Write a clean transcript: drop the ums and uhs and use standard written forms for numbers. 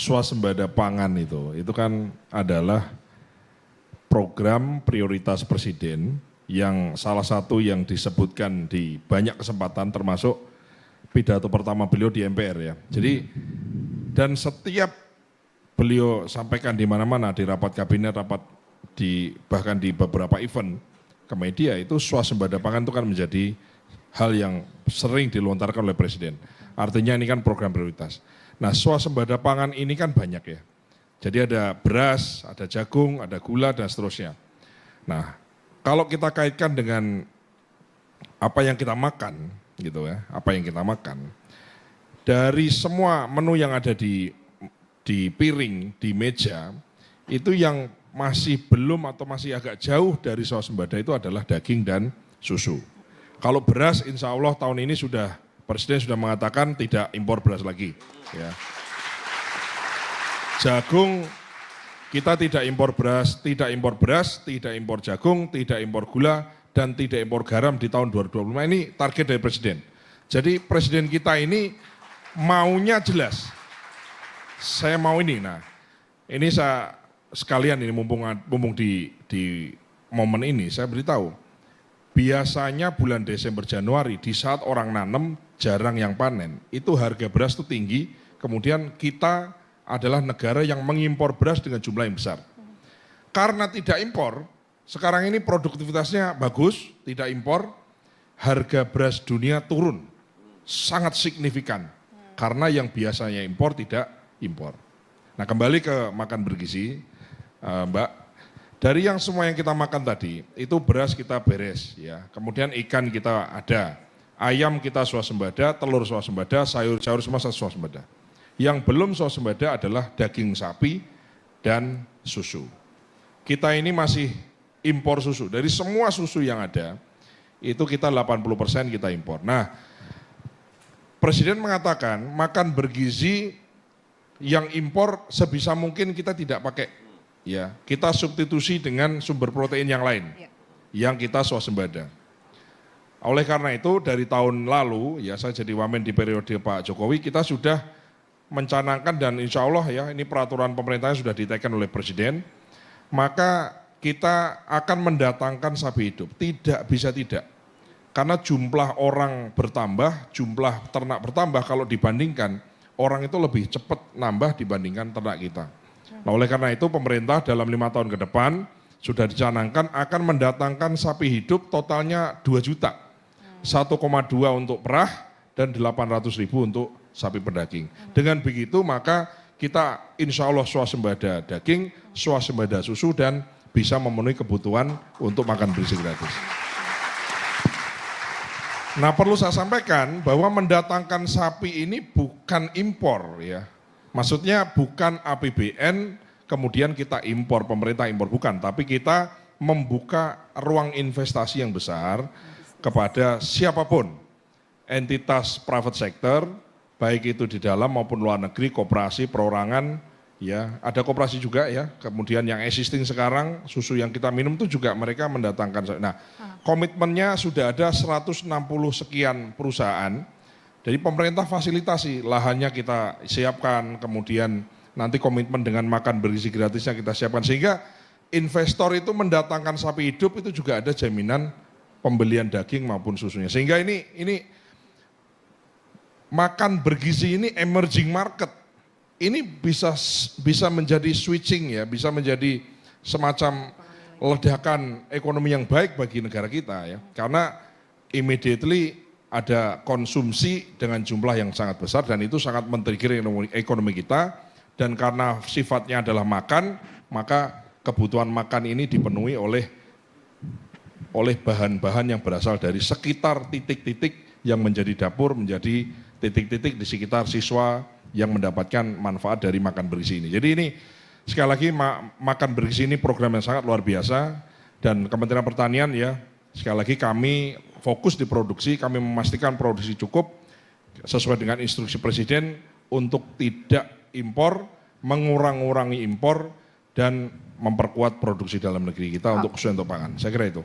swasembada pangan itu kan adalah program prioritas presiden yang salah satu yang disebutkan di banyak kesempatan termasuk pidato pertama beliau di MPR ya. Jadi dan setiap beliau sampaikan di mana-mana di rapat kabinet, bahkan di beberapa event ke media itu swasembada pangan itu kan menjadi hal yang sering dilontarkan oleh presiden. Artinya ini kan program prioritas. Nah, swasembada pangan ini kan banyak ya. Jadi ada beras, ada jagung, ada gula dan seterusnya. Nah, kalau kita kaitkan dengan apa yang kita makan gitu ya, apa yang kita makan dari semua menu yang ada di piring, di meja, itu yang masih belum atau masih agak jauh dari swasembada itu adalah daging dan susu. Kalau beras insya Allah tahun ini Presiden sudah mengatakan tidak impor beras lagi. Ya. Jagung kita tidak impor beras, tidak impor jagung, tidak impor gula, dan tidak impor garam di tahun 2025. Ini target dari Presiden. Jadi Presiden kita ini maunya jelas. Saya mau ini. Nah, ini saya sekalian ini mumpung di momen ini saya beritahu. Biasanya bulan Desember Januari di saat orang nanam jarang yang panen, itu harga beras itu tinggi. Kemudian kita adalah negara yang mengimpor beras dengan jumlah yang besar. Karena tidak impor, sekarang ini produktivitasnya bagus, tidak impor, harga beras dunia turun sangat signifikan. Karena yang biasanya impor tidak impor. Nah, kembali ke makan bergizi, Mbak. Dari yang semua yang kita makan tadi, itu beras kita beres, ya. Kemudian ikan kita ada, ayam kita swasembada, telur swasembada, sayur-sayur semua swasembada. Yang belum swasembada adalah daging sapi dan susu. Kita ini masih impor susu. Dari semua susu yang ada, itu kita 80% kita impor. Nah, Presiden mengatakan makan bergizi yang impor sebisa mungkin kita tidak pakai. Ya, kita substitusi dengan sumber protein yang lain, yang kita swasembada. Oleh karena itu dari tahun lalu, ya saya jadi wamen di periode Pak Jokowi, kita sudah mencanangkan dan insya Allah ya ini peraturan pemerintahnya sudah diteken oleh Presiden, maka kita akan mendatangkan sapi hidup. Tidak bisa tidak, karena jumlah orang bertambah, jumlah ternak bertambah kalau dibandingkan, orang itu lebih cepat nambah dibandingkan ternak kita. Nah, oleh karena itu pemerintah dalam 5 tahun ke depan sudah dicanangkan akan mendatangkan sapi hidup totalnya 2 juta. 1,2 untuk perah dan 800.000 untuk sapi pedaging. Dengan begitu maka kita insya Allah swasembada daging, swasembada susu dan bisa memenuhi kebutuhan untuk makan bergizi gratis. Nah, perlu saya sampaikan bahwa mendatangkan sapi ini bukan impor ya. Maksudnya bukan APBN kemudian kita impor, pemerintah impor, bukan. Tapi kita membuka ruang investasi yang besar kepada siapapun, entitas private sector, baik itu di dalam maupun luar negeri, koperasi, perorangan, ya ada koperasi juga ya. Kemudian yang existing sekarang, susu yang kita minum itu juga mereka mendatangkan. Nah, komitmennya sudah ada 160 sekian perusahaan. Jadi pemerintah fasilitasi, lahannya kita siapkan, kemudian nanti komitmen dengan makan bergizi gratisnya kita siapkan. Sehingga investor itu mendatangkan sapi hidup itu juga ada jaminan pembelian daging maupun susunya. Sehingga ini makan bergizi ini emerging market. Ini bisa menjadi switching ya, bisa menjadi semacam ledakan ekonomi yang baik bagi negara kita ya. Karena immediately ada konsumsi dengan jumlah yang sangat besar dan itu sangat men-trigger ekonomi kita, dan karena sifatnya adalah makan, maka kebutuhan makan ini dipenuhi oleh bahan-bahan yang berasal dari sekitar titik-titik yang menjadi dapur, menjadi titik-titik di sekitar siswa yang mendapatkan manfaat dari makan bergizi ini. Jadi ini sekali lagi makan bergizi ini program yang sangat luar biasa, dan Kementerian Pertanian ya sekali lagi kami fokus di produksi, kami memastikan produksi cukup sesuai dengan instruksi Presiden untuk tidak impor, mengurangi impor dan memperkuat produksi dalam negeri kita untuk kesulitan pangan. Saya kira itu.